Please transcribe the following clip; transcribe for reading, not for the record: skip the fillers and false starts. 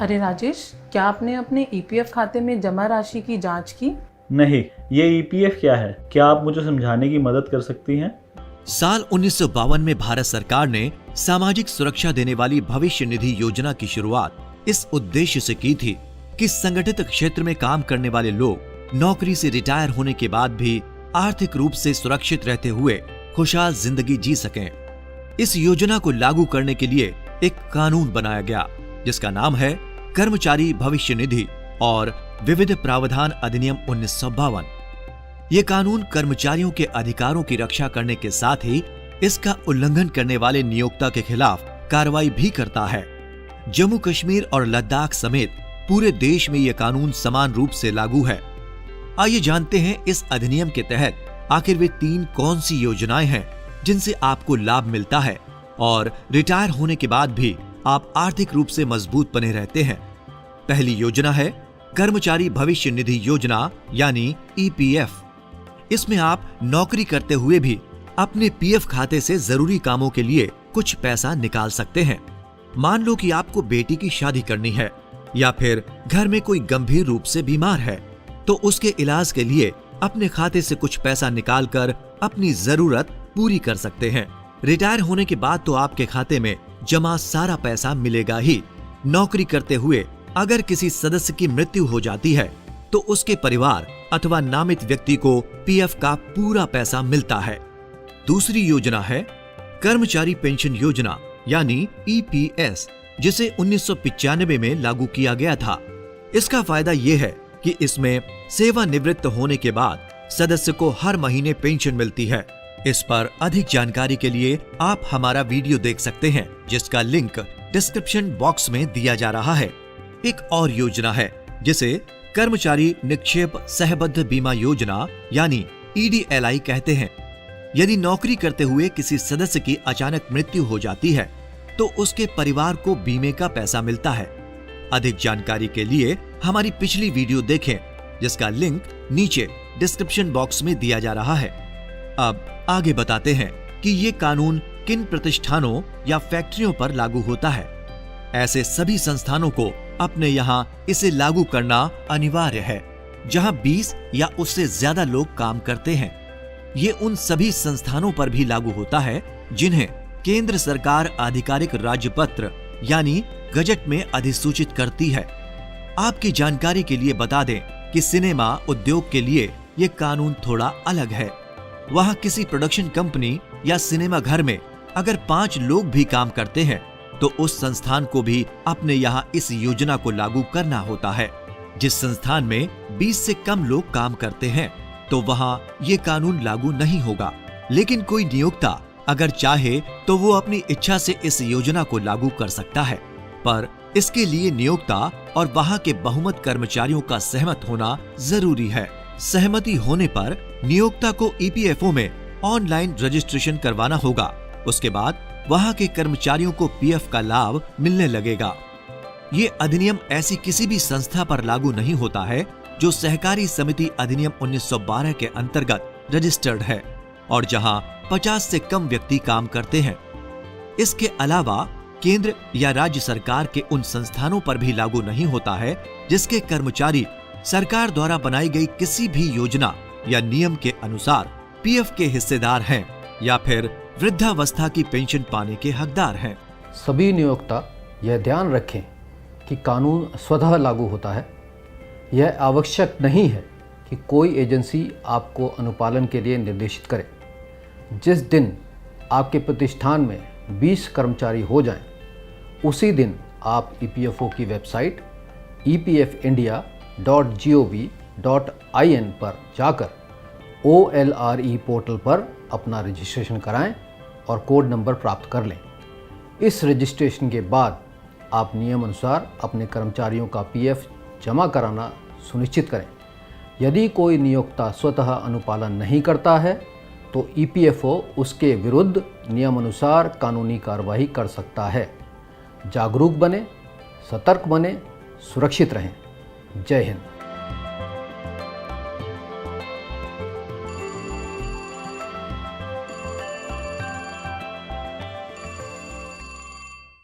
अरे राजेश, क्या आपने अपने ईपीएफ खाते में जमा राशि की जांच की? नहीं, ये ईपीएफ क्या है? क्या आप मुझे समझाने की मदद कर सकती हैं? साल 1952 में भारत सरकार ने सामाजिक सुरक्षा देने वाली भविष्य निधि योजना की शुरुआत इस उद्देश्य से की थी कि संगठित क्षेत्र में काम करने वाले लोग नौकरी से रिटायर होने के बाद भी आर्थिक रूप से सुरक्षित रहते हुए खुशहाल जिंदगी जी सकें। इस योजना को लागू करने के लिए एक कानून बनाया गया जिसका नाम है कर्मचारी भविष्य निधि और विविध प्रावधान अधिनियम 1952। ये कानून कर्मचारियों के अधिकारों की रक्षा करने के साथ ही इसका उल्लंघन करने वाले नियोक्ता के खिलाफ कार्रवाई भी करता है। जम्मू कश्मीर और लद्दाख समेत पूरे देश में यह कानून समान रूप से लागू है। आइए जानते हैं इस अधिनियम के तहत आखिर वे 3 कौन सी योजनाएं हैं जिनसे आपको लाभ मिलता है और रिटायर होने के बाद भी आप आर्थिक रूप से मजबूत बने रहते हैं। पहली योजना है कर्मचारी भविष्य निधि योजना यानी ईपीएफ। इसमें आप नौकरी करते हुए भी अपने पीएफ खाते से जरूरी कामों के लिए कुछ पैसा निकाल सकते हैं। मान लो कि आपको बेटी की शादी करनी है या फिर घर में कोई गंभीर रूप से बीमार है, तो उसके इलाज के लिए अपने खाते से कुछ पैसा निकालकर अपनी जरूरत पूरी कर सकते हैं। रिटायर होने के बाद तो आपके खाते में जमा सारा पैसा मिलेगा ही। नौकरी करते हुए अगर किसी सदस्य की मृत्यु हो जाती है तो उसके परिवार अथवा नामित व्यक्ति को पीएफ का पूरा पैसा मिलता है। दूसरी योजना है कर्मचारी पेंशन योजना यानी ईपीएस, जिसे 1995 में लागू किया गया था। इसका फायदा यह है कि इसमें सेवानिवृत्त होने के बाद सदस्य को हर महीने पेंशन मिलती है। इस पर अधिक जानकारी के लिए आप हमारा वीडियो देख सकते हैं जिसका लिंक डिस्क्रिप्शन बॉक्स में दिया जा रहा है। एक और योजना है जिसे कर्मचारी निक्षेप सहबद्ध बीमा योजना यानी ईडीएलआई कहते हैं। यदि नौकरी करते हुए किसी सदस्य की अचानक मृत्यु हो जाती है तो उसके परिवार को बीमे का पैसा मिलता है। अधिक जानकारी के लिए हमारी पिछली वीडियो देखें जिसका लिंक नीचे डिस्क्रिप्शन बॉक्स में दिया जा रहा है। अब आगे बताते हैं कि ये कानून किन प्रतिष्ठानों या फैक्ट्रियों पर लागू होता है। ऐसे सभी संस्थानों को अपने यहाँ इसे लागू करना अनिवार्य है जहाँ 20 या उससे ज्यादा लोग काम करते हैं। ये उन सभी संस्थानों पर भी लागू होता है जिन्हें केंद्र सरकार आधिकारिक राज्यपत्र यानी गजट में अधिसूचित करती है। आपकी जानकारी के लिए बता दें कि सिनेमा उद्योग के लिए ये कानून थोड़ा अलग है। वहाँ किसी प्रोडक्शन कंपनी या सिनेमा घर में अगर 5 लोग भी काम करते हैं तो उस संस्थान को भी अपने यहाँ इस योजना को लागू करना होता है। जिस संस्थान में 20 से कम लोग काम करते हैं तो वहाँ ये कानून लागू नहीं होगा। लेकिन कोई नियोक्ता अगर चाहे तो वो अपनी इच्छा से इस योजना को लागू कर सकता है, पर इसके लिए नियोक्ता और वहाँ के बहुमत कर्मचारियों का सहमत होना जरूरी है। सहमति होने पर नियोक्ता को ईपीएफओ में ऑनलाइन रजिस्ट्रेशन करवाना होगा। उसके बाद वहाँ के कर्मचारियों को पीएफ का लाभ मिलने लगेगा। ये अधिनियम ऐसी किसी भी संस्था पर लागू नहीं होता है जो सहकारी समिति अधिनियम 1912 के अंतर्गत रजिस्टर्ड है और जहाँ 50 से कम व्यक्ति काम करते हैं। इसके अलावा केंद्र या राज्य सरकार के उन संस्थानों पर भी लागू नहीं होता है जिसके कर्मचारी सरकार द्वारा बनाई गई किसी भी योजना या नियम के अनुसार पीएफ के हिस्सेदार हैं या फिर वृद्धावस्था की पेंशन पाने के हकदार हैं। सभी नियोक्ता यह ध्यान रखें कि कानून स्वतः लागू होता है। यह आवश्यक नहीं है कि कोई एजेंसी आपको अनुपालन के लिए निर्देशित करे। जिस दिन आपके प्रतिष्ठान में 20 कर्मचारी हो जाएं, उसी दिन आप ईपीएफओ की वेबसाइट epfindia.gov.in पर जाकर OLRE पोर्टल पर अपना रजिस्ट्रेशन कराएं और कोड नंबर प्राप्त कर लें। इस रजिस्ट्रेशन के बाद आप नियम अनुसार अपने कर्मचारियों का पीएफ जमा कराना सुनिश्चित करें। यदि कोई नियोक्ता स्वतः अनुपालन नहीं करता है तो ईपीएफओ उसके विरुद्ध नियमानुसार कानूनी कार्रवाई कर सकता है। जागरूक बने, सतर्क बने, सुरक्षित रहें। जय हिंद।